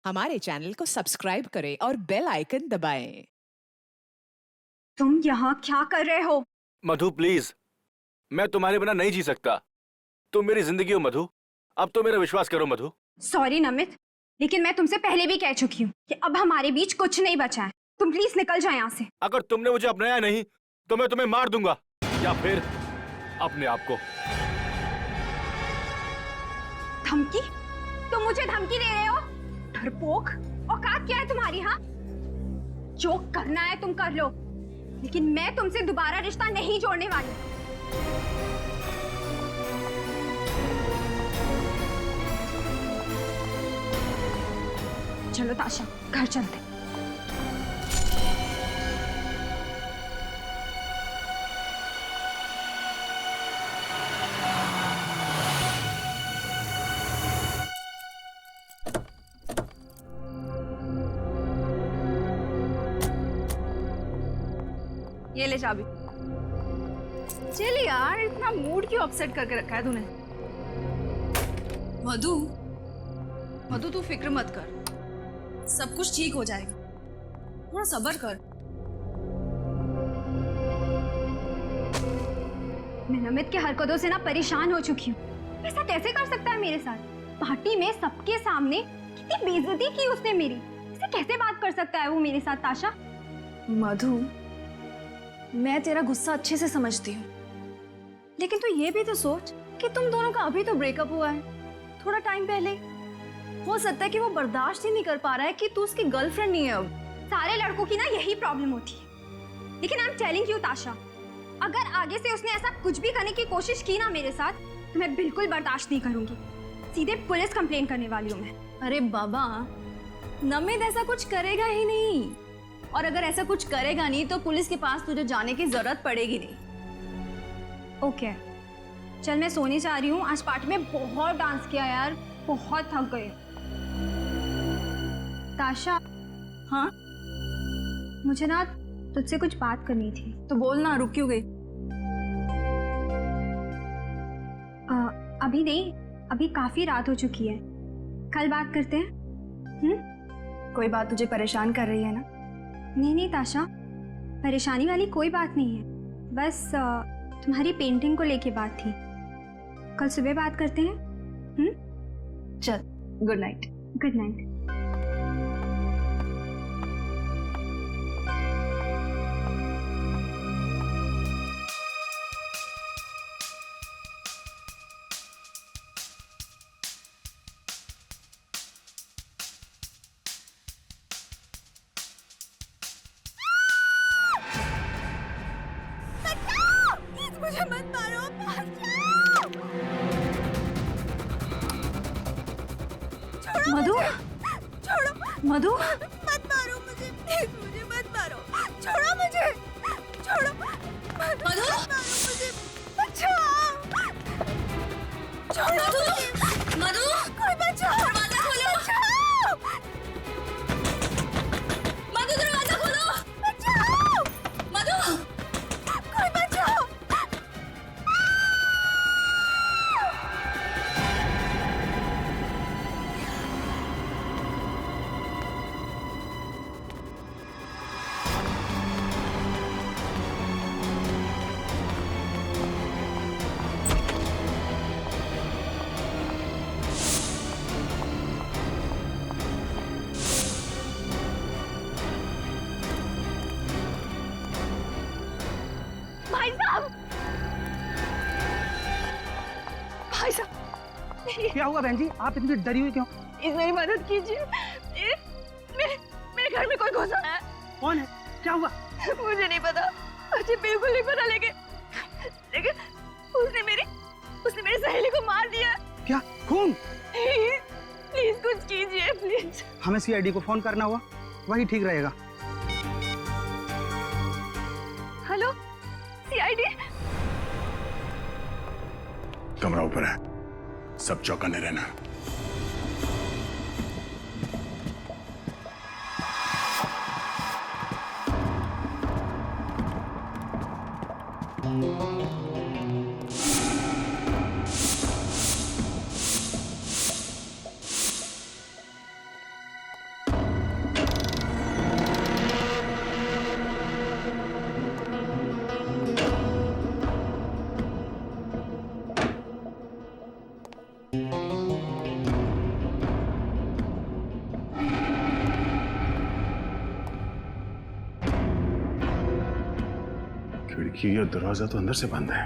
हमारे चैनल को सब्सक्राइब करें और बेल आइकन दबाएं। तुम यहाँ क्या कर रहे हो? मधु प्लीज, मैं तुम्हारे बिना नहीं जी सकता। तुम मेरी जिंदगी हो मधु, अब तो मेरा विश्वास करो मधु। सॉरी नमित, लेकिन मैं तुमसे पहले भी कह चुकी हूँ कि अब हमारे बीच कुछ नहीं बचा है। तुम प्लीज निकल जाओ यहाँ से। अगर तुमने मुझे अपनाया नहीं तो मैं तुम्हें मार दूंगा, या फिर अपने आप को। धमकी? तुम मुझे धमकी दे रहे हो? डरपोक, औकात क्या है तुम्हारी? हाँ, जो करना है तुम कर लो, लेकिन मैं तुमसे दोबारा रिश्ता नहीं जोड़ने वाली। चलो ताशा, घर चलते। ये ले चाबी। चल यार, इतना मूड क्यों अपसेट करके रखा है तूने? मधु, मधु तू फिक्र मत कर, सब कुछ ठीक हो जाएगा। थोड़ा सब्र कर। मैं नमित के हरकतों से ना परेशान हो चुकी हूँ। ऐसा कैसे कर सकता है मेरे साथ? पार्टी में सबके सामने कितनी बेइज्जती की उसने मेरी। ऐसे कैसे बात कर सकता है वो मेरे साथ? ताशा, मधु, मैं तेरा गुस्सा अच्छे से समझती हूँ, लेकिन तू ये भी तो सोच कि तुम दोनों का अभी तो ब्रेकअप हुआ है, थोड़ा टाइम पहले। हो सकता है कि वो बर्दाश्त ही नहीं कर पा रहा है कि तू उसकी गर्लफ्रेंड नहीं है अब। सारे लड़कों की ना यही प्रॉब्लम होती है। लेकिन आई एम टेलिंग यू ताशा, अगर आगे से उसने ऐसा कुछ भी करने की कोशिश की ना मेरे साथ, तो मैं बिल्कुल बर्दाश्त नहीं करूंगी। सीधे पुलिस कंप्लेन करने वाली हूँ मैं। अरे बाबा, नमित ऐसा कुछ करेगा ही नहीं, और अगर ऐसा कुछ करेगा नहीं तो पुलिस के पास तुझे जाने की जरूरत पड़ेगी नहीं। ओके, चल मैं सोने जा रही हूँ। आज पार्टी में बहुत डांस किया यार, बहुत थक गई। ताशा, हाँ मुझे ना तुझसे कुछ बात करनी थी। तो बोल ना, रुक क्यों गई? अभी नहीं, अभी काफी रात हो चुकी है, कल बात करते हैं। कोई बात तुझे परेशान कर रही है ना? नहीं नहीं ताशा, परेशानी वाली कोई बात नहीं है, बस तुम्हारी पेंटिंग को लेके बात थी। कल सुबह बात करते हैं। चल, गुड नाइट। Good night. मुझे मत मारो, मधु, छोड़ो, मधु, मत मारो मुझे, प्लीज मुझे मत मारो, छोड़ो मुझे, छोड़ो, मत मारो मुझे, बचाओ, छोड़ो मुझे, मधु, कोई बचाओ, दरवाजा खोलो, बचाओ, मधु दरवाजा खोलो, बचाओ, मधु, कोई बचाओ। भाई साहब, भाई साहब, क्या हुआ बहन जी? आप इतनी डरी हुई क्यों? प्लीज मेरी मदद कीजिए। मेरे घर में कोई घुसा है। कौन है? क्या हुआ? मुझे नहीं पता, मुझे बिल्कुल नहीं पता, लेकिन उसने मेरी सहेली को मार दिया। क्या खून? प्लीज कुछ कीजिए प्लीज। हमें सीआईडी को फोन करना हुआ, वही ठीक रहेगा। Hello CID. कमरा ऊपर है, सब चौकन्ने रहना। कि यह दरवाजा तो अंदर से बंद है।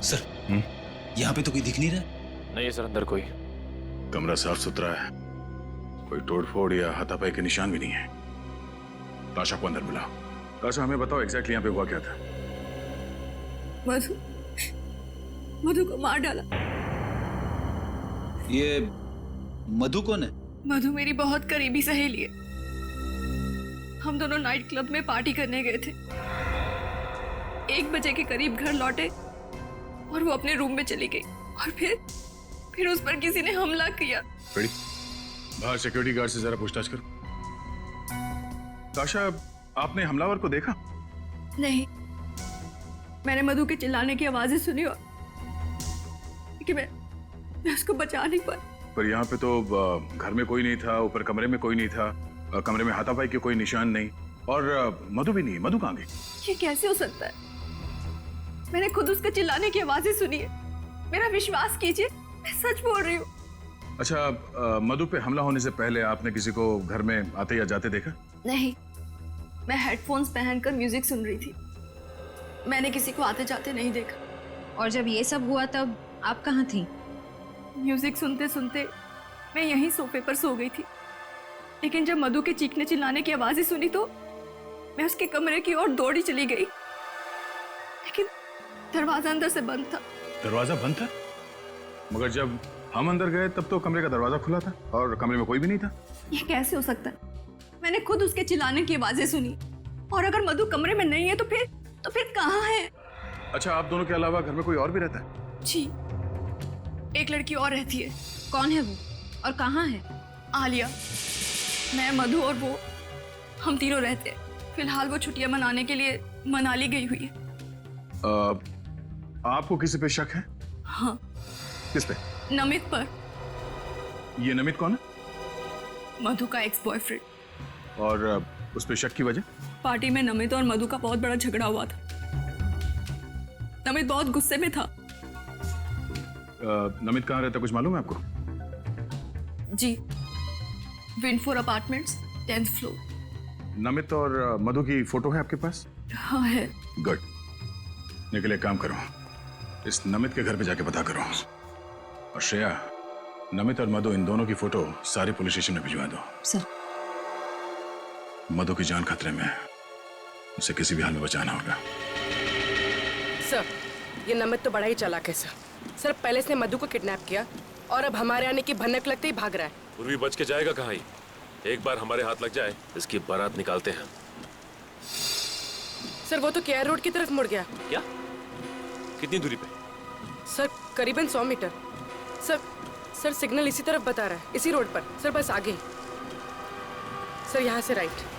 सर यहाँ पे तो कोई दिख नहीं रहा। नहीं है सर, अंदर कोई। कमरा साफ सुथरा है, कोई तोड़फोड़ या हाथापाई के निशान भी नहीं है। ताशा को अंदर बुलाओ। ताशा, हमें बताओ एग्जैक्टली यहाँ पे हुआ क्या था? मधु मधु को मार डाला। ये मधु कौन है? मधु मेरी बहुत करीबी सहेली है। हम दोनों नाइट क्लब में पार्टी करने गए थे। 1 बजे के करीब घर लौटे और वो अपने रूम में चली गई और फिर उस पर किसी ने हमला किया। रेडी? बाहर सिक्योरिटी गार्ड से जरा पूछताछ करो। ताशा, आपने हमलावर को देखा? नहीं, मैंने मधु के चिल्लाने की आवाजें सुनी और कि मैं उसको बचा नहीं पाई। पर यहाँ पे तो घर में कोई नहीं था, ऊपर कमरे में कोई नहीं था, कमरे में हाथापाई के कोई निशान नहीं, और मधु भी नहीं। मधु कहाँ गई? ये कैसे हो सकता है? मैंने खुद उसके चिल्लाने की आवाजें सुनी है। मेरा विश्वास कीजिए, मैं सच बोल रही हूँ। अच्छा, मधु पे हमला होने से पहले आपने किसी को घर में आते या जाते देखा? नहीं, मैं हेडफोन्स पहनकर म्यूजिक सुन रही थी। मैंने किसी को आते जाते नहीं देखा। और जब ये सब हुआ तब आप कहाँ थी? म्यूजिक सुनते सुनते मैं यहीं सोफे पर सो गई थी, लेकिन जब मधु के चीखने चिल्लाने की आवाजें सुनी तो मैं उसके कमरे की ओर दौड़ी चली गई, लेकिन दरवाजा अंदर से बंद था। दरवाजा बंद था? मगर जब हम अंदर गए तब तो कमरे का दरवाजा खुला था और कमरे में कोई भी नहीं था। ये कैसे हो सकता है? मैंने खुद उसके चिल्लाने की आवाजें सुनी, और अगर मधु कमरे में नहीं है तो फिर कहाँ है? अच्छा, आप दोनों के अलावा घर में कोई और भी रहता है? जी, एक लड़की और रहती है। कौन है वो और कहाँ है? आलिया। मैं, मधु और वो, हम तीनों रहते हैं। फिलहाल वो छुट्टियां मनाने के लिए मनाली गई हुई है। आपको किसी पे शक है? हाँ, किस पे? नमित पर। ये नमित कौन है? मधु का एक्स बॉयफ्रेंड। और उस पे शक की वजह? पार्टी में नमित और मधु का बहुत बड़ा झगड़ा हुआ था। नमित बहुत गुस्से में था। नमित कहाँ रहता, कुछ मालूम है आपको? जी, विंडफोर अपार्टमेंट्स, 10th फ्लोर। नमित और मधु की फोटो है आपके पास? हाँ है। गुड। निकले, काम करो, इस नमित के घर पे जाके पता करो। और श्रेया, नमित और मधु, इन दोनों की फोटो सारे पुलिस स्टेशन में भिजवा दो। सर। मधु की जान खतरे में है, उसे किसी भी हाल में बचाना होगा। सर, ये नमित तो बड़ा ही चालाक है सर। सर, पहले इसने मधु को किडनैप किया और अब हमारे आने की भनक लगते ही भाग रहा है। पूर्वी बच के जाएगा कहाँ ही? एक बार हमारे हाथ लग जाए, इसकी बारात निकालते हैं। सर, वो तो केआर रोड की तरफ मुड़ गया। क्या? कितनी दूरी पे? सर, करीबन 100 मीटर। सर सिग्नल इसी तरफ बता रहा है, इसी रोड पर। सर, बस आगे ही। सर, यहाँ से राइट।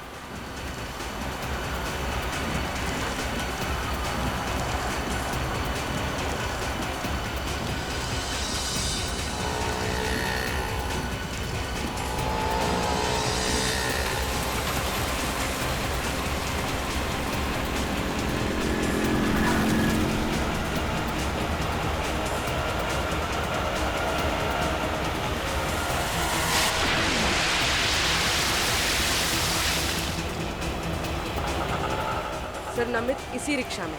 सर, नमित इसी रिक्शा में।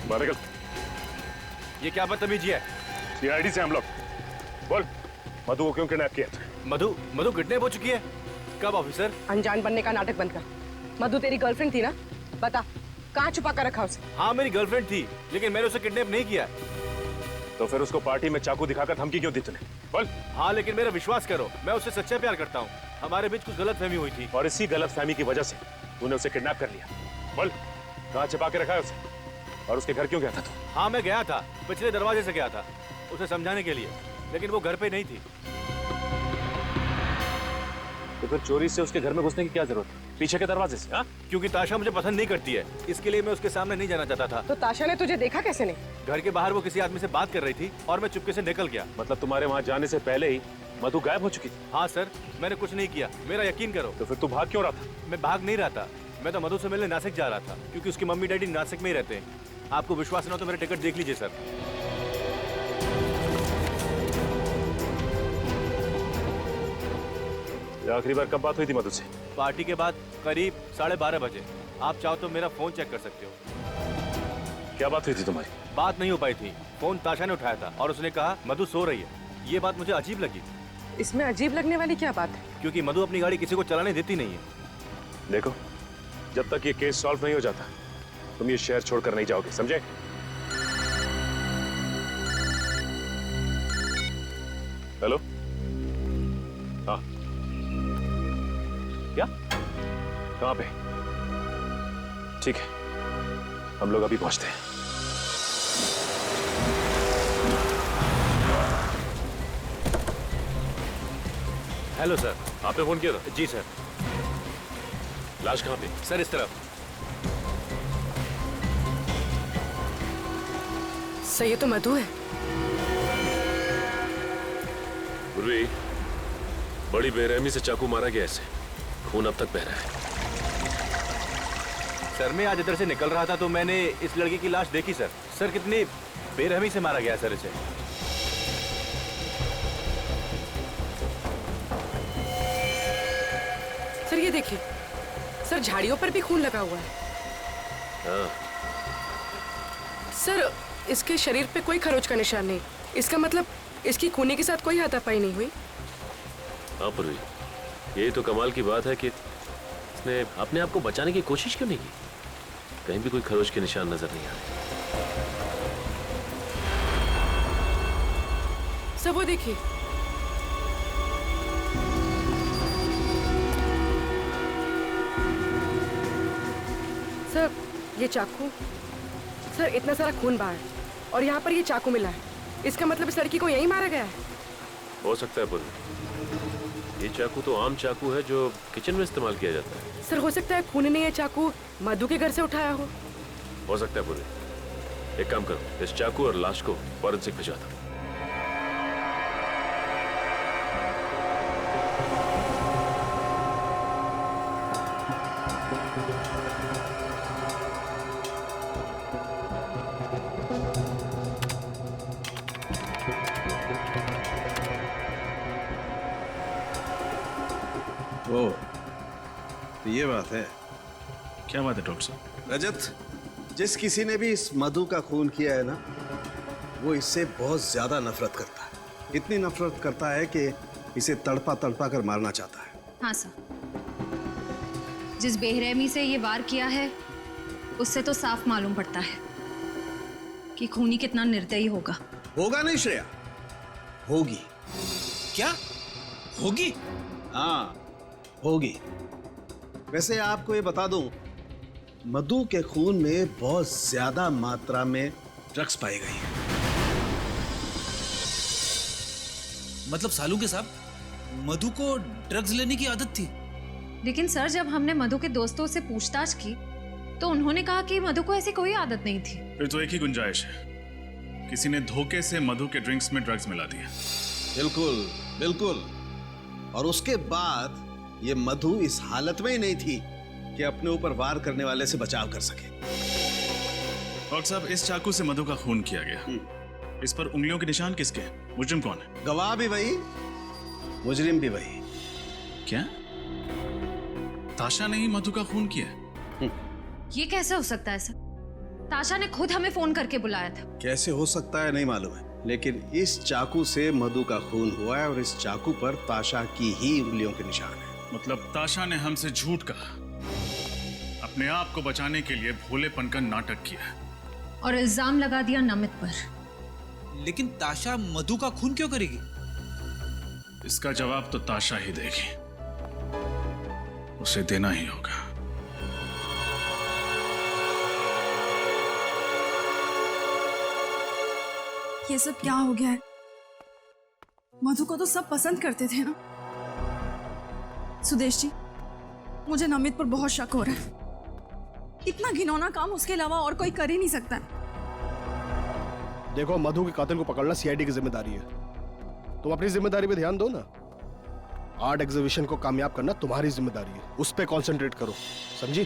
बारगल, ये क्या बदतमीजी है? सीआईडी से हम लोग। बोल, मधु को क्यों किडनैप किया? मधु किडनैप हो चुकी है? कब ऑफिसर? अनजान बनने का नाटक बंद कर। मधु तेरी गर्लफ्रेंड थी ना? बता, कहाँ छुपा कर रखा उसे? हाँ, मेरी गर्लफ्रेंड थी, लेकिन मैंने उसे किडनैप नहीं किया। तो फिर उसको पार्टी में चाकू दिखाकर धमकी क्यों दी तूने? बोल। हाँ, लेकिन मेरा विश्वास करो, मैं उससे सच्चा प्यार करता हूँ। हमारे बीच कुछ गलतफहमी हुई थी। और इसी गलतफहमी की वजह से तूने उसे किडनैप कर लिया। बोल, कहाँ छिपा के रखा है उसे? और उसके घर क्यों गया था तू? हाँ, मैं गया था, पिछले दरवाजे से गया था उसे समझाने के लिए, लेकिन वो घर पे नहीं थी। तो फिर चोरी से उसके घर में घुसने की क्या जरूरत है? पीछे के दरवाजे से? हाँ? क्योंकि ताशा मुझे पसंद नहीं करती है, इसके लिए मैं उसके सामने नहीं जाना चाहता था। तो ताशा ने तुझे देखा कैसे नहीं? घर के बाहर वो किसी आदमी से बात कर रही थी और मैं चुपके से निकल गया। मतलब तुम्हारे वहाँ जाने से पहले ही मधु गायब हो चुकी थी? हाँ सर, मैंने कुछ नहीं किया, मेरा यकीन करो। तो फिर तू भाग क्यों रहा था? मैं भाग नहीं रहा था, मैं तो मधु से मिलने नासिक जा रहा था, क्योंकि उसकी मम्मी डैडी नासिक में ही रहते हैं। आपको विश्वास ना हो तो मेरा टिकट देख लीजिए सर। आखिरी बार कब बात हुई थी मधु से? पार्टी के बाद करीब 12:30 बजे। आप चाहो तो मेरा फोन चेक कर सकते हो। क्या बात हुई थी तुम्हारी? बात नहीं हो पाई थी। फोन ताशा ने उठाया था और उसने कहा मधु सो रही है। ये बात मुझे अजीब लगी, इसमें अजीब लगने वाली क्या बात है? क्योंकि मधु अपनी गाड़ी किसी को चलाने देती नहीं है। देखो, जब तक ये केस सॉल्व नहीं हो जाता तुम ये शहर छोड़कर नहीं जाओगे, समझे? हेलो? हाँ, क्या? कहाँ पे? ठीक है, हम लोग अभी पहुंचते हैं। Hello sir. आपने फोन किया था? जी सर। लाश कहाँ पे? सर इस तरफ। सही है, तो मधु है। पूर्वी, बड़ी बेरहमी से चाकू मारा गया इसे। खून अब तक बह रहा है। सर मैं आज इधर से निकल रहा था तो मैंने इस लड़की की लाश देखी सर। सर कितनी बेरहमी से मारा गया सर इसे। सर ये देखिए, सर झाड़ियों पर भी खून लगा हुआ है। हाँ, सर इसके शरीर पे कोई खरोच का निशान नहीं। इसका मतलब इसकी खूनी के साथ कोई हाथापाई नहीं हुई। हाँ पूर्वी, यही तो कमाल की बात है कि इसने अपने आप को बचाने की कोशिश क्यों नहीं की? कहीं भी कोई खरोच के निशान नजर नहीं आ रहे। सर वो देखिए, सर ये चाकू। सर इतना सारा खून बहा है और यहाँ पर ये चाकू मिला है। इसका मतलब इस लड़की को यहीं मारा गया है। हो सकता है पूर्वी, ये चाकू तो आम चाकू है जो किचन में इस्तेमाल किया जाता है। सर हो सकता है खून ने ये चाकू मधु के घर से उठाया हो सकता है पूर्वी। एक काम करो, इस चाकू और लाश को फॉरेंसिक भिजवा दो। ओ, तो ये बात है। क्या बात है डॉक्टर साहब? रजत, जिस किसी ने भी इस मधु का खून किया है ना, वो इससे बहुत ज्यादा नफरत करता है। इतनी नफरत करता है कि इसे तड़पा तड़पा कर मारना चाहता है। हाँ सर, जिस बेरहमी से ये वार किया है उससे तो साफ मालूम पड़ता है कि खूनी कितना निर्दयी होगा। होगा नहीं श्रेया, होगी। क्या होगी? हाँ होगी। वैसे आपको ये बता दूं, मधु के खून में बहुत ज्यादा मात्रा में ड्रग्स पाई गई है। मतलब सालू के साहब, मधु को ड्रग्स लेने की आदत थी? लेकिन सर जब हमने मधु के दोस्तों से पूछताछ की तो उन्होंने कहा कि मधु को ऐसी कोई आदत नहीं थी। फिर तो एक ही गुंजाइश है, किसी ने धोखे से मधु के ड्रिंक्स में ड्रग्स मिला दिया। बिल्कुल बिल्कुल। और उसके बाद ये मधु इस हालत में ही नहीं थी कि अपने ऊपर वार करने वाले से बचाव कर सके। डॉक्टर साहब, इस चाकू से मधु का खून किया गया। इस पर उंगलियों के निशान किसके हैं? मुजरिम कौन है? गवाह भी वही, मुजरिम भी वही। क्या ताशा ने ही मधु का खून किया? ये कैसे हो सकता है सर? ताशा ने खुद हमें फोन करके बुलाया था। कैसे हो सकता है नहीं मालूम है, लेकिन इस चाकू से मधु का खून हुआ है और इस चाकू पर ताशा की ही उंगलियों के निशान है। मतलब ताशा ने हमसे झूठ कहा, अपने आप को बचाने के लिए भोलेपन का नाटक किया और इल्जाम लगा दिया नमित पर। लेकिन ताशा मधु का खून क्यों करेगी? इसका जवाब तो ताशा ही देगी, उसे देना ही होगा। ये सब क्या हो गया है? मधु को तो सब पसंद करते थे ना। सुदेश जी, मुझे नमित पर बहुत शक हो रहा है। इतना घिनौना काम उसके अलावा और कोई कर ही नहीं सकता। देखो, मधु के कातिल को पकड़ना सीआईडी की जिम्मेदारी है। तुम अपनी जिम्मेदारी पे ध्यान दो ना। आर्ट एग्जीबिशन को कामयाब करना तुम्हारी जिम्मेदारी है, उस पे कंसंट्रेट करो, समझी?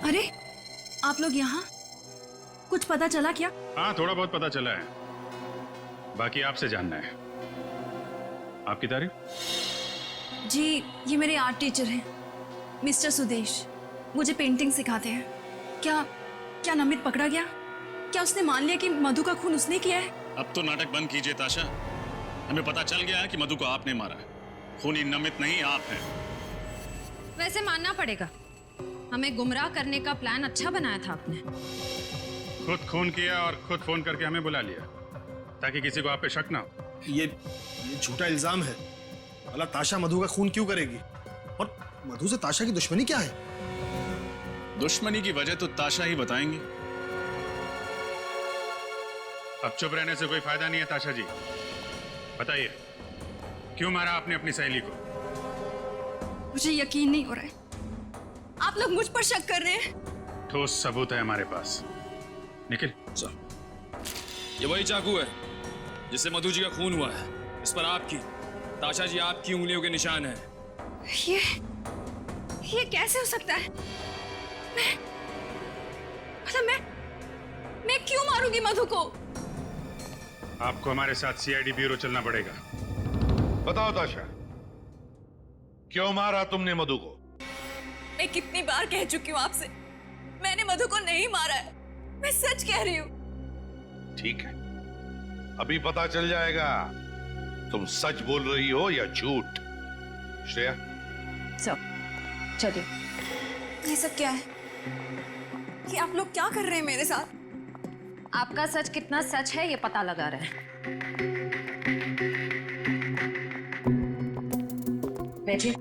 अरे आप लोग यहाँ, कुछ पता चला क्या? हाँ, थोड़ा बहुत पता चला है, बाकी आपसे जानना है। आपकी तारीफ? जी ये मेरे आर्ट टीचर हैं मिस्टर सुदेश, मुझे पेंटिंग सिखाते हैं। क्या क्या नमित पकड़ा गया? क्या उसने मान लिया कि मधु का खून उसने किया है? अब तो नाटक बंद कीजिए ताशा। हमें पता चल गया है कि मधु को आपने मारा है। खूनी नमित नहीं, आप हैं। वैसे मानना पड़ेगा, हमें गुमराह करने का प्लान अच्छा बनाया था आपने। खुद खून किया और खुद फोन करके हमें बुला लिया ताकि किसी को आप पे शक ना हो। ये झूठा इल्जाम है। भला ताशा मधु का खून क्यों करेगी? और मधु से ताशा की दुश्मनी क्या है? दुश्मनी की वजह तो ताशा ही बताएंगी। अब चुप रहने से कोई फायदा नहीं है ताशा जी। बताइए, क्यों मारा आपने अपनी सहेली को? मुझे यकीन नहीं हो रहा है, आप लोग मुझ पर शक कर रहे हैं। ठोस सबूत है हमारे पास। निखिल सर, ये वही चाकू है जिससे मधु जी का खून हुआ है। इस पर आपकी, ताशा जी आपकी उंगलियों के निशान है। ये कैसे हो सकता है? मैं क्यों मारूंगी मधु को? आपको हमारे साथ सीआईडी ब्यूरो चलना पड़ेगा। बताओ ताशा, क्यों मारा तुमने मधु को? मैं कितनी बार कह चुकी हूँ आपसे, मैंने मधु को नहीं मारा है। मैं सच कह रही हूँ। ठीक है, अभी पता चल जाएगा तुम सच बोल रही हो या झूठ। श्रेया, चलिए। ये सब क्या है? ये आप लोग क्या कर रहे हैं मेरे साथ? आपका सच कितना सच है ये पता लगा रहे हैं। बैठिए।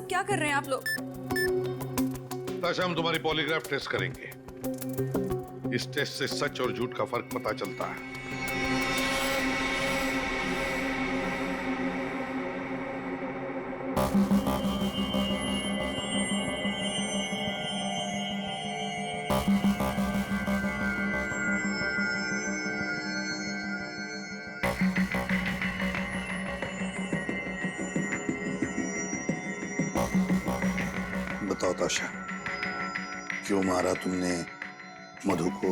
क्या कर रहे हैं आप लोग? ताशा, हम तुम्हारी पॉलीग्राफ टेस्ट करेंगे। इस टेस्ट से सच और झूठ का फर्क पता चलता है। बताओ ताशा, क्यों मारा तुमने मधु को?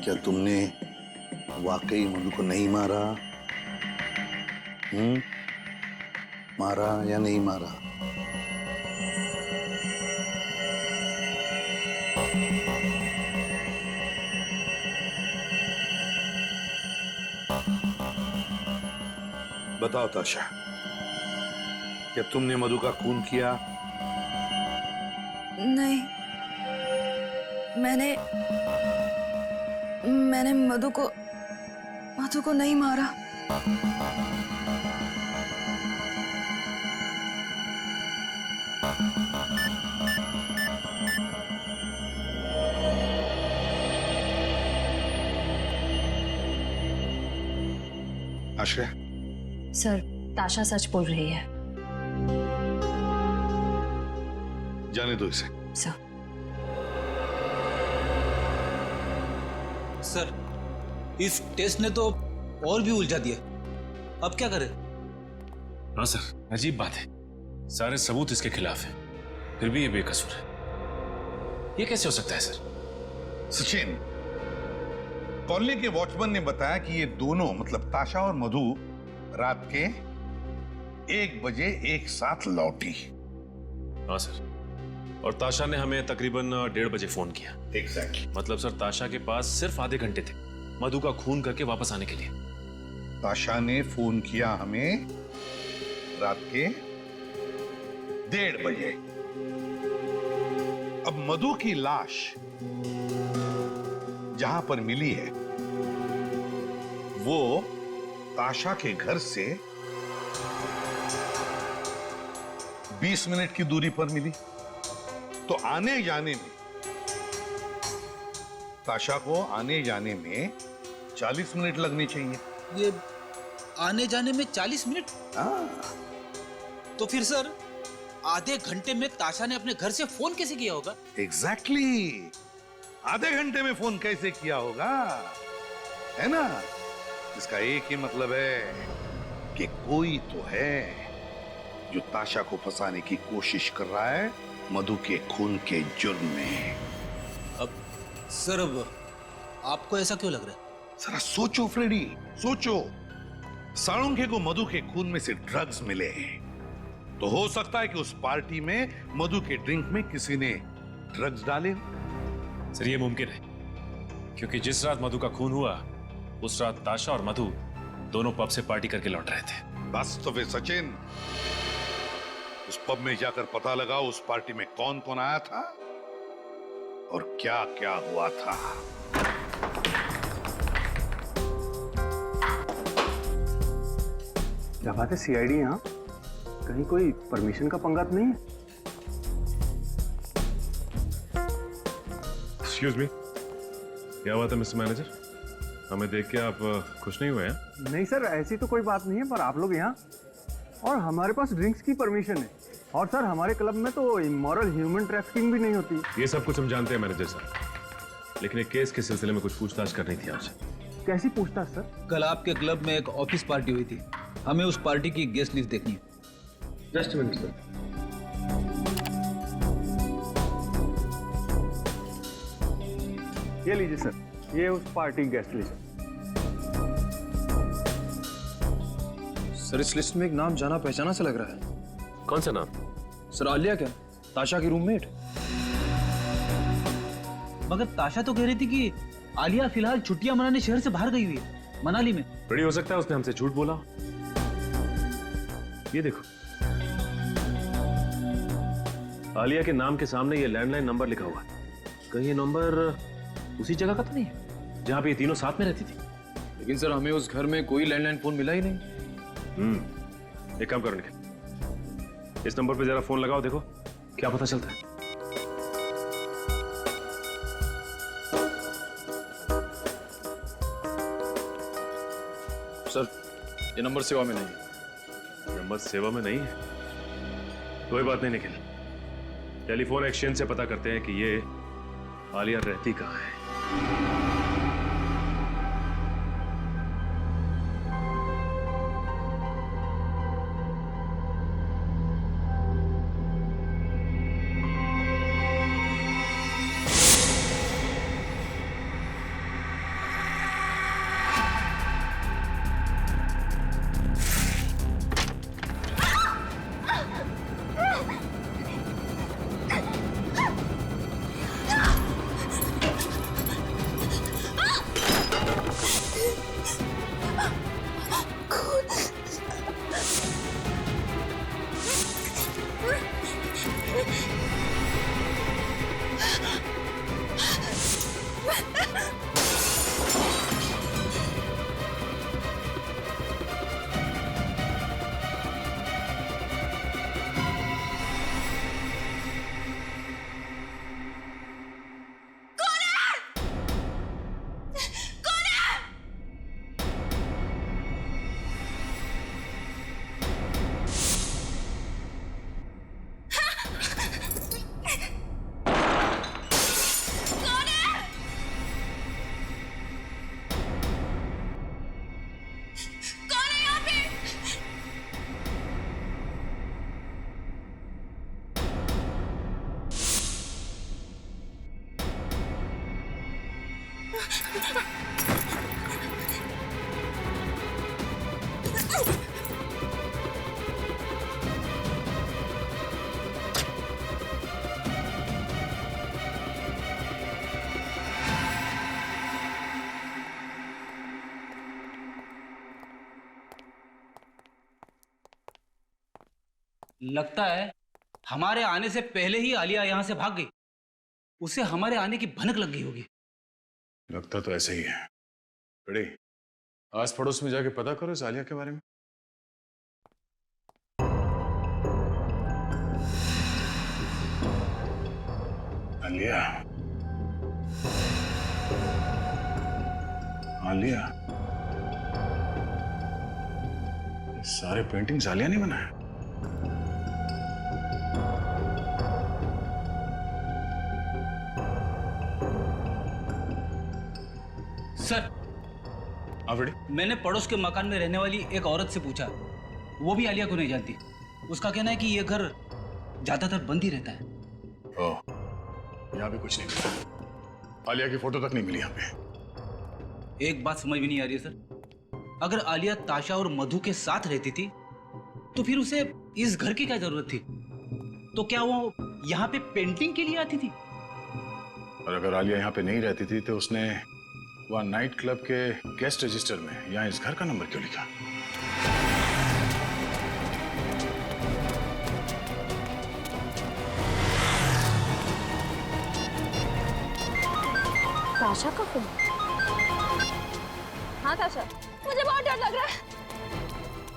क्या तुमने वाकई मधु को नहीं मारा? मारा या नहीं मारा? बताओ ताशा, क्या तुमने मधु का खून किया? नहीं, मैंने मधु को नहीं मारा। आश्रय, सर, ताशा सच बोल रही है। जाने दो इसे। सर, इस टेस्ट ने तो और भी उलझा दिया। अब क्या करें? हाँ सर, अजीब बात है, सारे सबूत इसके खिलाफ हैं, फिर भी ये बेकसूर है। ये कैसे हो सकता है सर? सचिन, कॉलोनी के वॉचमैन ने बताया कि ये दोनों मतलब ताशा और मधु रात के 1 बजे एक साथ लौटी। हाँ सर, और ताशा ने हमें तकरीबन 1:30 बजे फोन किया। एग्जैक्टली। मतलब सर, ताशा के पास सिर्फ आधे घंटे थे मधु का खून करके वापस आने के लिए। ताशा ने फोन किया हमें रात के 1:30 बजे। अब मधु की लाश जहां पर मिली है वो ताशा के घर से 20 मिनट की दूरी पर मिली, तो आने जाने में ताशा को आने जाने में 40 मिनट लगनी चाहिए। ये आने जाने में 40 मिनट? तो फिर सर आधे घंटे में ताशा ने अपने घर से फोन कैसे किया होगा? एग्जैक्टली आधे घंटे में फोन कैसे किया होगा, है ना? इसका एक ही मतलब है कि कोई तो है जो ताशा को फंसाने की कोशिश कर रहा है मधु के खून के जुर्म में। अब सर अब आपको ऐसा क्यों लग रहा है? जरा सोचो फ्रेडी, सोचो। साळुंखे को मधु के खून में से ड्रग्स मिले, तो हो सकता है कि उस पार्टी में मधु के ड्रिंक में किसी ने ड्रग्स डाले। सर ये मुमकिन है, क्योंकि जिस रात मधु का खून हुआ उस रात ताशा और मधु दोनों पब से पार्टी करके लौट रहे थे। बस तो फिर सचिन, उस पब में जाकर पता लगाओ उस पार्टी में कौन कौन आया था और क्या क्या हुआ था। क्या बात है, सीआईडी यहाँ? कहीं कोई परमिशन का पंगा तो नहीं है? एक्सक्यूज मी, क्या हुआ था मिस्टर मैनेजर? हमें देख के आप खुश नहीं हुए हैं? नहीं सर, ऐसी तो कोई बात नहीं है, पर आप लोग यहाँ और हमारे पास ड्रिंक्स की परमिशन है, और सर हमारे क्लब में तो इमोरल ह्यूमन ट्रैफिकिंग भी नहीं होती। ये सब कुछ हम जानते हैं मैनेजर साहब, लेकिन एक केस के सिलसिले में कुछ पूछताछ करनी थी आपसे। कैसी पूछताछ सर? कल आपके क्लब में एक ऑफिस पार्टी हुई थी, हमें उस पार्टी की गेस्ट लिस्ट देखनी है। Just minute sir. ये लीजिए सर, ये उस पार्टी गेस्ट लिस्ट। सर इस लिस्ट में एक नाम जाना पहचाना सा लग रहा है। कौन सा नाम? सर आलिया क्या, ताशा की रूममेट? मगर ताशा तो कह रही थी कि आलिया फिलहाल छुट्टियां मनाने शहर से बाहर गई हुई है, मनाली में। बड़ी हो सकता है उसने हमसे झूठ बोला। ये देखो, आलिया के नाम के सामने ये लैंडलाइन नंबर लिखा हुआ है। कहीं ये नंबर उसी जगह का तो नहीं है जहां पे ये तीनों साथ में रहती थी? लेकिन सर हमें उस घर में कोई लैंडलाइन फोन मिला ही नहीं। एक काम करो निखिल, इस नंबर पे जरा फोन लगाओ, देखो क्या पता चलता है। सर ये नंबर सेवा में नहीं है। नंबर सेवा में नहीं है? कोई बात नहीं निखिल, टेलीफोन एक्सचेंज से पता करते हैं कि ये आलिया रहती कहाँ है। लगता है हमारे आने से पहले ही आलिया यहाँ से भाग गई। उसे हमारे आने की भनक लग गई होगी। लगता तो ऐसे ही है। बड़े आस पड़ोस में जाके पता करो इस आलिया के बारे में। आलिया, आलिया, ये सारे पेंटिंग्स आलिया ने बनाए? सर, मैंने पड़ोस के मकान में रहने वाली एक औरत से पूछा, वो भी आलिया को नहीं जानती। उसका कहना है कि ये घर ज्यादातर बंद ही रहता है। ओह, यहाँ भी कुछ नहीं मिला। आलिया की फोटो तक नहीं मिली यहाँ पे। एक बात समझ में नहीं आ रही है सर, अगर आलिया ताशा और मधु के साथ रहती थी तो फिर उसे इस घर की क्या जरूरत थी? तो क्या वो यहाँ पे पेंटिंग के लिए आती थी? और अगर आलिया यहाँ पे नहीं रहती थी तो उसने वहाँ नाइट क्लब के गेस्ट रजिस्टर में यहाँ इस घर का नंबर क्यों लिखा? ताशा का फोन। हाँ ताशा, मुझे बहुत डर लग रहा है,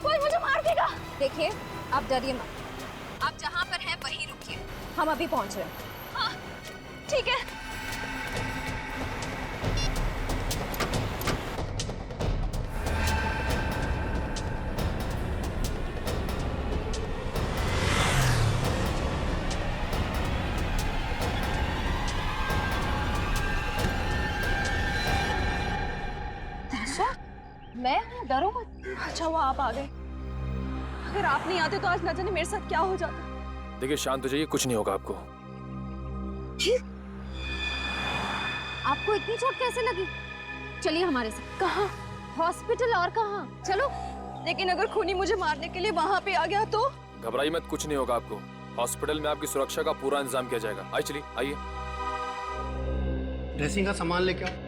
कोई मुझे मार देगा। देखिए, आप डरिए मत, आप जहाँ पर हैं वहीं रुकिए, हम अभी पहुँच रहे हैं। हाँ, ठीक है। मैं हूँ, डरो मत। अच्छा हुआ आप आ गए, अगर आप नहीं आते तो आज न जाने मेरे साथ क्या हो जाता। देखिए शांत हो जाइए, कुछ नहीं होगा आपको। आपको इतनी चोट कैसे लगी? चलिए हमारे साथ। कहाँ? हॉस्पिटल, और कहाँ? चलो। लेकिन अगर खूनी मुझे मारने के लिए वहाँ पे आ गया तो? घबराइए मत, कुछ नहीं होगा आपको। हॉस्पिटल में आपकी सुरक्षा का पूरा इंतजाम किया जाएगा। आइए चलिए, आइए। ड्रेसिंग का सामान लेके आओ।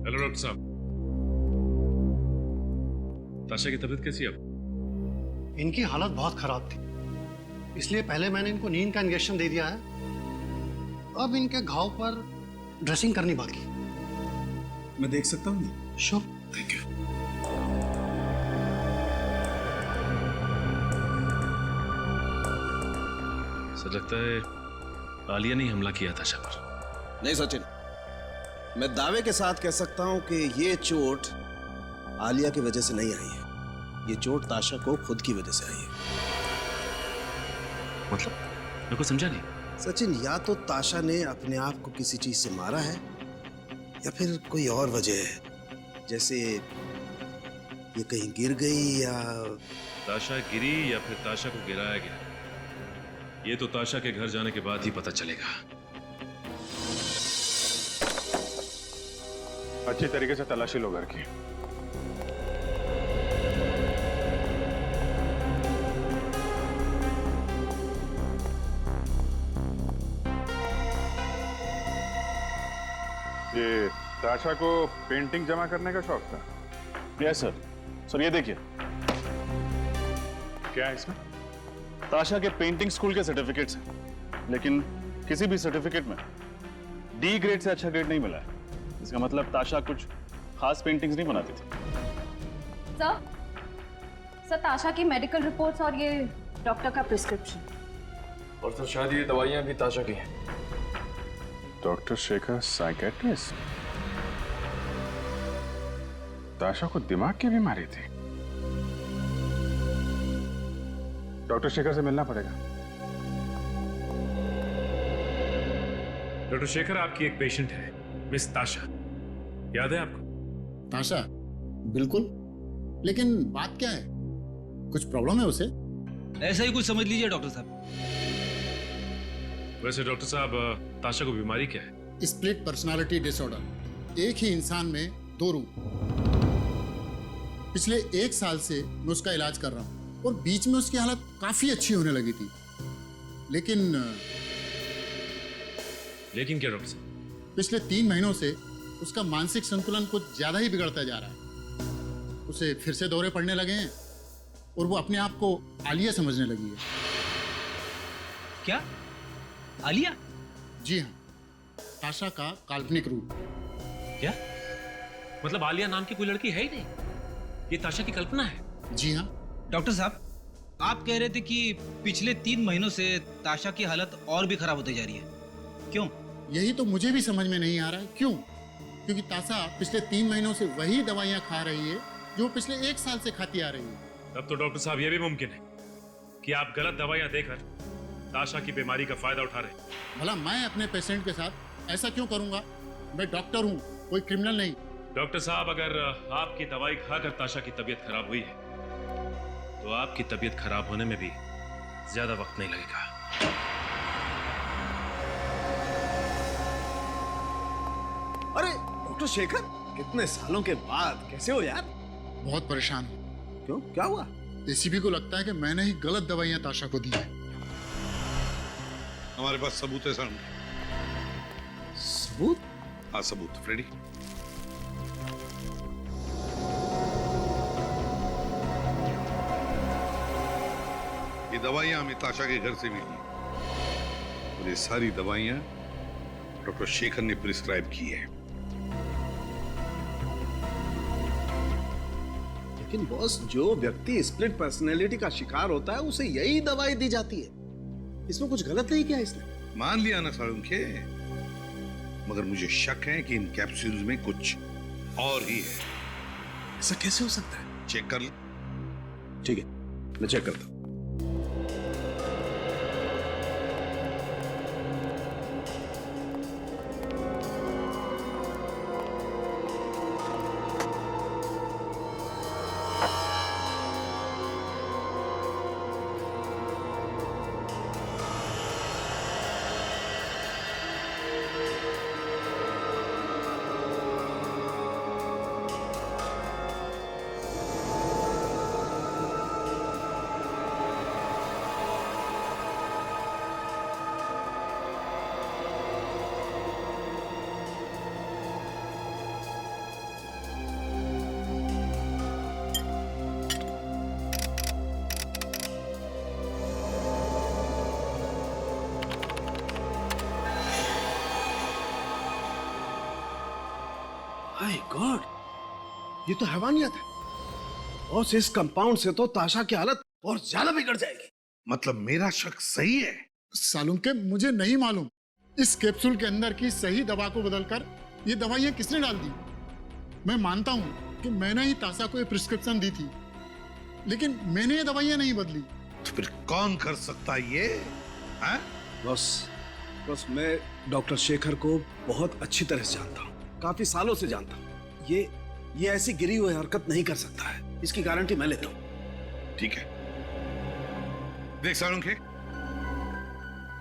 हेलो डॉक्टर साहब, ताशा की तबीयत कैसी है अब? इनकी हालत बहुत खराब थी, इसलिए पहले मैंने इनको नींद का इंजेक्शन दे दिया है। अब इनके घाव पर ड्रेसिंग करनी बाकी। मैं देख सकता हूँ? श्योर। Thank you. सर लगता है आलिया ने हमला किया ताशा पर। नहीं सचिन, मैं दावे के साथ कह सकता हूं कि ये चोट आलिया की वजह से नहीं आई है। ये चोट ताशा को खुद की वजह से आई है। मतलब? मैं कुछ समझा नहीं। सचिन, या तो ताशा ने अपने आप को किसी चीज से मारा है या फिर कोई और वजह है, जैसे ये कहीं गिर गई या ताशा गिरी या फिर ताशा को गिराया गया, ये तो ताशा के घर जाने के बाद ही पता चलेगा। अच्छी तरीके से तलाशी लो घर की। ये ताशा को पेंटिंग जमा करने का शौक था? Yes sir. सर ये देखिए, क्या है इसमें? ताशा के पेंटिंग स्कूल के सर्टिफिकेट्स हैं, लेकिन किसी भी सर्टिफिकेट में डी ग्रेड से अच्छा ग्रेड नहीं मिला है। इसका मतलब ताशा कुछ खास पेंटिंग्स नहीं बनाती थी। सर ताशा की मेडिकल रिपोर्ट्स और ये डॉक्टर का प्रिस्क्रिप्शन। और सर शायद ये दवाइयाँ भी ताशा की हैं। Doctor Shekhar psychiatrist? ताशा को दिमाग की बीमारी थी? डॉक्टर शेखर से मिलना पड़ेगा। डॉक्टर शेखर, आपकी एक पेशेंट है, मिस ताशा, याद है आपको? ताशा? बिल्कुल, लेकिन बात क्या है? कुछ प्रॉब्लम है उसे? ऐसा ही कुछ समझ लीजिए डॉक्टर साहब। वैसे डॉक्टर साहब, ताशा को बीमारी क्या है? Split personality disorder. एक ही इंसान में दो रूप। पिछले 1 साल से मैं उसका इलाज कर रहा हूँ और बीच में उसकी हालत काफी अच्छी होने लगी थी, लेकिन क्या डॉक्टर साहब? पिछले 3 महीनों से उसका मानसिक संतुलन कुछ ज्यादा ही बिगड़ता जा रहा है। उसे फिर से दौरे पड़ने लगे हैं और वो अपने आप को आलिया समझने लगी है। क्या? आलिया? जी हाँ, ताशा का काल्पनिक रूप। क्या मतलब आलिया नाम की कोई लड़की है ही नहीं, ये ताशा की कल्पना है? जी हाँ। डॉक्टर साहब, आप कह रहे थे कि पिछले 3 महीनों से ताशा की हालत और भी खराब होती जा रही है, क्यों? यही तो मुझे भी समझ में नहीं आ रहा है, क्यों? क्योंकि ताशा पिछले 3 महीनों से वही दवाइयाँ खा रही है जो पिछले 1 साल से खाती आ रही है। तब तो डॉक्टर साहब ये भी मुमकिन है कि आप गलत दवाइयां देकर ताशा की बीमारी का फायदा उठा रहे हैं। भला मैं अपने पेशेंट के साथ ऐसा क्यों करूंगा? मैं डॉक्टर हूँ, कोई क्रिमिनल नहीं। डॉक्टर साहब, अगर आपकी दवाई खाकर ताशा की तबीयत खराब हुई है तो आपकी तबीयत खराब होने में भी ज्यादा वक्त नहीं लगेगा। अरे डॉक्टर शेखर, कितने सालों के बाद कैसे हो यार? बहुत परेशान हूँ। क्यों, क्या हुआ? एसीपी को लगता है कि मैंने ही गलत दवाइयाँ ताशा को दी है। हमारे पास सबूत है सर। सबूत? हाँ सबूत, फ्रेडी। ये दवाइयां हमें ताशा के घर से मिली और ये सारी दवाइयां डॉक्टर शेखर ने प्रिस्क्राइब की है। लेकिन बॉस, जो व्यक्ति स्प्लिट पर्सनैलिटी का शिकार होता है उसे यही दवाई दी जाती है। इसमें कुछ गलत नहीं किया इसने। मान लिया ना साळुंखे, मगर मुझे शक है कि इन कैप्सूल्स में कुछ और ही है। ऐसा कैसे हो सकता है? चेक कर ले। ठीक है, मैं चेक करता हूं। माय गॉड, ये तो हैवानियत है। बॉस, इस कंपाउंड से तो ताशा की हालत और ज्यादा बिगड़ जाएगी। मतलब मेरा शक सही है? सालूम के मुझे नहीं मालूम इस कैप्सूल के अंदर की सही दवा को बदलकर ये दवाइयाँ किसने डाल दी। मैं मानता हूँ कि मैंने ही ताशा को ये प्रिस्क्रिप्शन दी थी, लेकिन मैंने ये दवाइयाँ नहीं बदली। तो फिर कौन कर सकता है ये? हाँ? बॉस, मैं डॉक्टर शेखर को बहुत अच्छी तरह से जानता हूँ, काफी सालों से जानता हूँ। ये ऐसी गिरी हुई हरकत नहीं कर सकता है, इसकी गारंटी मैं लेता हूँ। ठीक है, देख साळुंखे,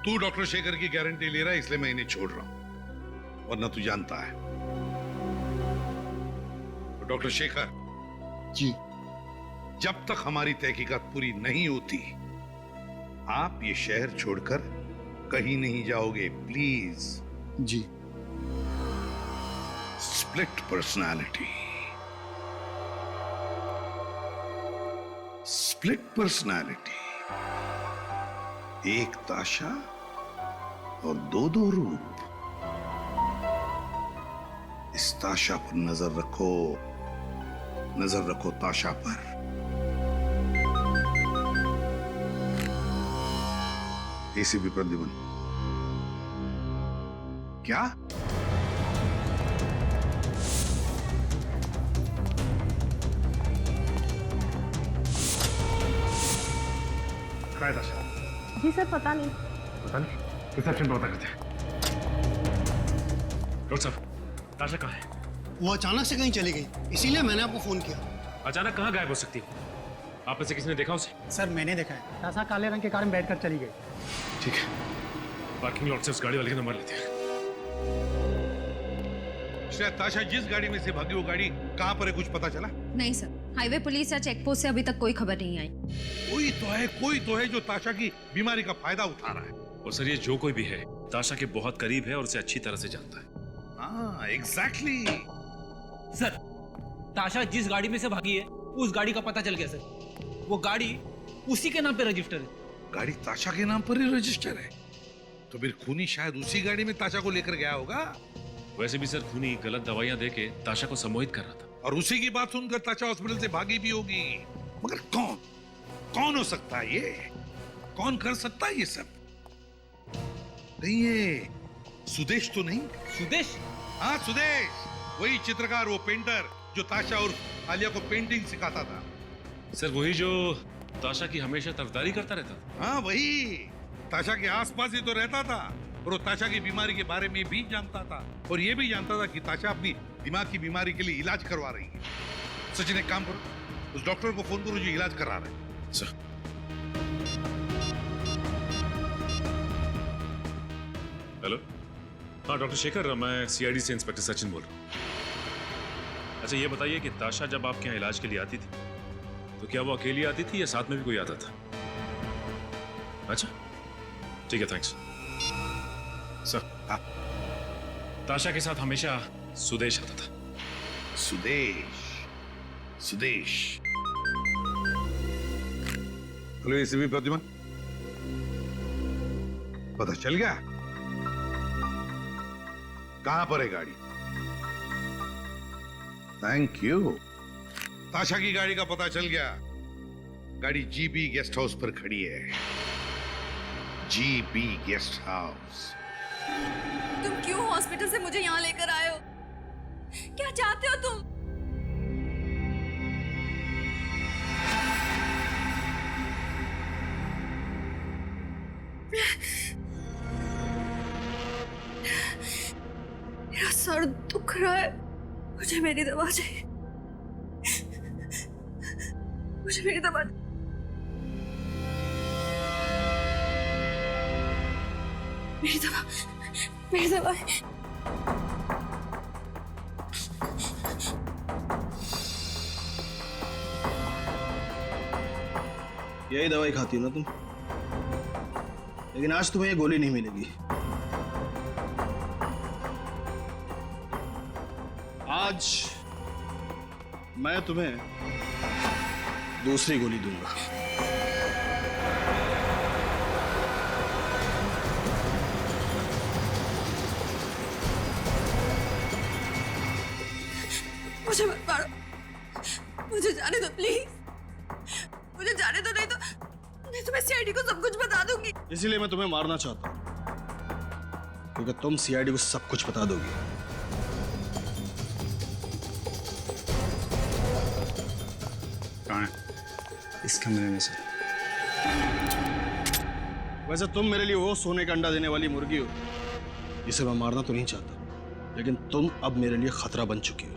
तू डॉक्टर शेखर की गारंटी ले रहा है, इसलिए मैं इन्हें छोड़ रहा हूं, वरना तू जानता है तो डॉक्टर शेखर जी, जब तक हमारी तहकीकात पूरी नहीं होती आप ये शहर छोड़कर कहीं नहीं जाओगे, प्लीज। जी। स्प्लिट पर्सनालिटी, स्प्लिट पर्सनालिटी, एक ताशा और दो रूप। इस ताशा पर नजर रखो ताशा पर। एसीपी प्रद्युमन, क्या? ताशा? जी सर, पता नहीं। रिसेप्शन पर पता करते हैं। डॉक्टर साहब, ताशा कहाँ है? वो अचानक से कहीं चली गई, इसीलिए मैंने आपको फोन किया। अचानक कहाँ गायब हो सकती है? आप में से किसी ने देखा उसे? सर मैंने देखा है, ताशा काले रंग के कार में बैठकर चली गई। ठीक है, पार्किंग लॉट से उस गाड़ी वाले का नंबर लेते हैं। शायद ताशा जिस गाड़ी में से भागी वो गाड़ी कहाँ पर है, कुछ पता चला? नहीं सर, हाईवे पुलिस या चेकपोस्ट से अभी तक कोई खबर नहीं आई। कोई तो है जो ताशा की बीमारी का फायदा उठा रहा है। और सर, ये जो कोई भी है ताशा के बहुत करीब है और उसे अच्छी तरह से जानता है। हाँ, एग्जैक्टली। सर, ताशा जिस गाड़ी में से भागी है उस गाड़ी का पता चल गया सर। वो गाड़ी उसी के नाम पे रजिस्टर है। गाड़ी ताशा के नाम पर ही रजिस्टर है, तो फिर खूनी शायद उसी गाड़ी में ताशा को लेकर गया होगा। वैसे भी सर खूनी गलत दवाइयां देके ताशा को सम्मोहित कर रहा था। और उसी की बात सुनकर ताशा हॉस्पिटल से भागी भी होगी। मगर कौन हो सकता है ये? कौन कर सकता है ये सब? नहीं, ये सुदेश तो नहीं? सुदेश? हाँ सुदेश, वही चित्रकार, वो पेंटर जो ताशा और आलिया को पेंटिंग सिखाता था। सर वही जो ताशा की हमेशा तरफदारी करता रहता था। हाँ वही, ताशा के आसपास ही तो रहता था और वो ताशा की बीमारी के बारे में भी जानता था और ये भी जानता था कि ताशा अपनी दिमाग की बीमारी के लिए इलाज करवा रही है। सचिन एक काम करो, उस डॉक्टर को फोन करो जो इलाज करा रहे हैं। सर हेलो, हाँ डॉक्टर शेखर, मैं सीआईडी से इंस्पेक्टर सचिन बोल रहा हूँ। अच्छा ये बताइए कि ताशा जब आपके यहाँ इलाज के लिए आती थी तो क्या वो अकेली आती थी या साथ में भी कोई आता था? अच्छा ठीक है, थैंक्स सर। हाँ, ताशा के साथ हमेशा सुदेश आता था। सुदेश। हेलो एसीपी प्रतिमा, पता चल गया कहां पर है गाड़ी? Thank you. ताशा की गाड़ी का पता चल गया। गाड़ी जीबी गेस्ट हाउस पर खड़ी है। GB guest house. तुम क्यों हॉस्पिटल से मुझे यहाँ लेकर आए हो? क्या चाहते हो तुम? मेरा सर दुख रहा है, मुझे मेरी दवा चाहिए। मुझे मेरी दवा। मेरी दवा। यही दवाई खाती हो ना तुम? लेकिन आज तुम्हें ये गोली नहीं मिलेगी। आज मैं तुम्हें दूसरी गोली दूंगा। मुझे मत मारो, मुझे जाने दो प्लीज, मुझे जाने दो, नहीं तो मैं तुम्हें सीआईडी को सब कुछ बता दूंगी। इसीलिए मैं तुम्हें मारना चाहता हूं, क्योंकि तुम सीआईडी को सब कुछ बता दोगी। कहाँ है? इस कमरे में सर। वैसे तुम मेरे लिए वो सोने का अंडा देने वाली मुर्गी हो जिसे मैं मारना तो नहीं चाहता, लेकिन तुम अब मेरे लिए खतरा बन चुकी हो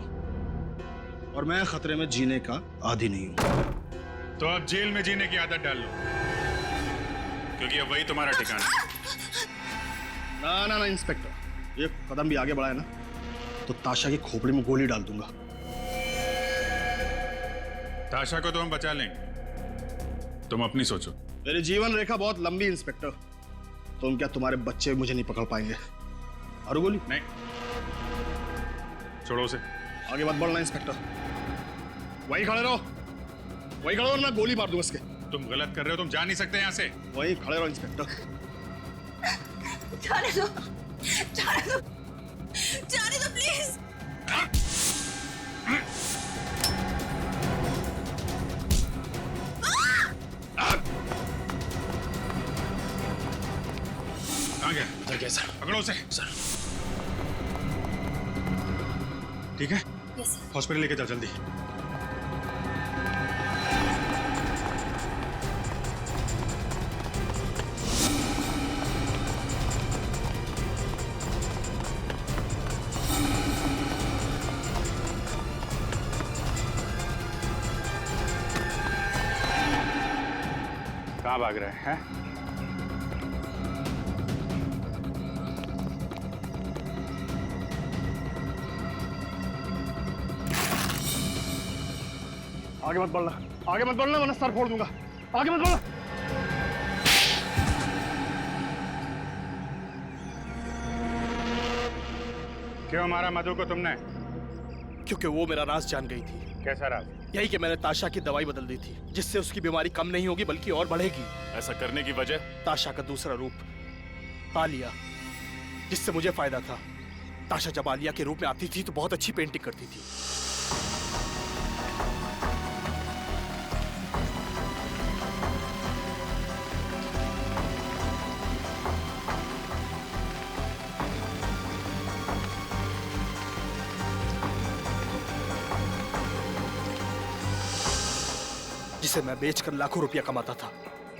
और मैं खतरे में जीने का आदी नहीं हूं। तो अब जेल में जीने की आदत डाल लो, क्योंकि अब वही तुम्हारा ठिकाना है। ना इंस्पेक्टर, एक कदम भी आगे बढ़ाए ना तो ताशा की खोपड़ी में गोली डाल दूंगा। ताशा को तो हम बचा लेंगे, तुम अपनी सोचो। मेरी जीवन रेखा बहुत लंबी इंस्पेक्टर, तुम क्या तुम्हारे बच्चे मुझे नहीं पकड़ पाएंगे। और गोली नहीं, छोड़ो उसे। आगे मत बढ़ना इंस्पेक्टर, वहीं खड़े रहो, वहीं खड़े रहो, ना गोली मार दूंगा इसके। तुम गलत कर रहे हो, तुम जा नहीं सकते यहाँ से। वहीं खड़े रहो इंस्पेक्टर। जाने दो, जाने दो, जाने दो प्लीज। कहाँ गया? उधर गया सर। पकड़ो उसे। सर ठीक है, यस हॉस्पिटल लेके जाओ जल्दी। कहाँ भाग रहे हैं? आगे मत बढ़ना, आगे मत बढ़ना वरना सर फोड़ दूंगा। आगे मत बढ़ना। क्यों मारा मधु को तुमने? क्योंकि वो मेरा राज जान गई थी। कैसा राज? यही कि मैंने ताशा की दवाई बदल दी थी, जिससे उसकी बीमारी कम नहीं होगी बल्कि और बढ़ेगी। ऐसा करने की वजह? ताशा का दूसरा रूप आलिया, जिससे मुझे फायदा था। ताशा जब आलिया के रूप में आती थी तो बहुत अच्छी पेंटिंग करती थी। जिसे मैं बेचकर लाखों रुपया कमाता था।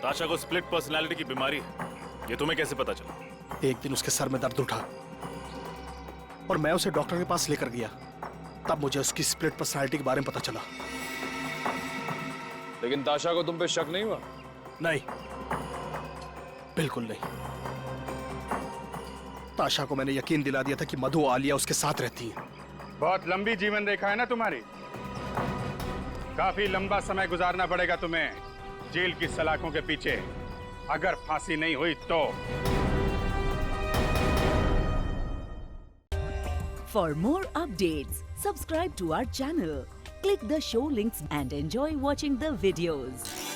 ताशा को स्प्लिट पर्सनालिटी की बीमारी है, ये तुम्हें कैसे पता चला? एक दिन उसके सर में दर्द उठा और मैं उसे डॉक्टर के पास लेकर गया। तब मुझे उसकी स्प्लिट पर्सनालिटी के बारे में पता चला। लेकिन ताशा को तुम पे शक नहीं हुआ? नहीं, बिल्कुल नहीं। ताशा को मैंने यकीन दिला दिया था कि मधु और आलिया उसके साथ रहती है। बहुत लंबी जीवन रेखा है ना तुम्हारी, काफी लंबा समय गुजारना पड़ेगा तुम्हें जेल की सलाखों के पीछे, अगर फांसी नहीं हुई तो। For more updates, subscribe to our channel, click the show links and enjoy watching the videos.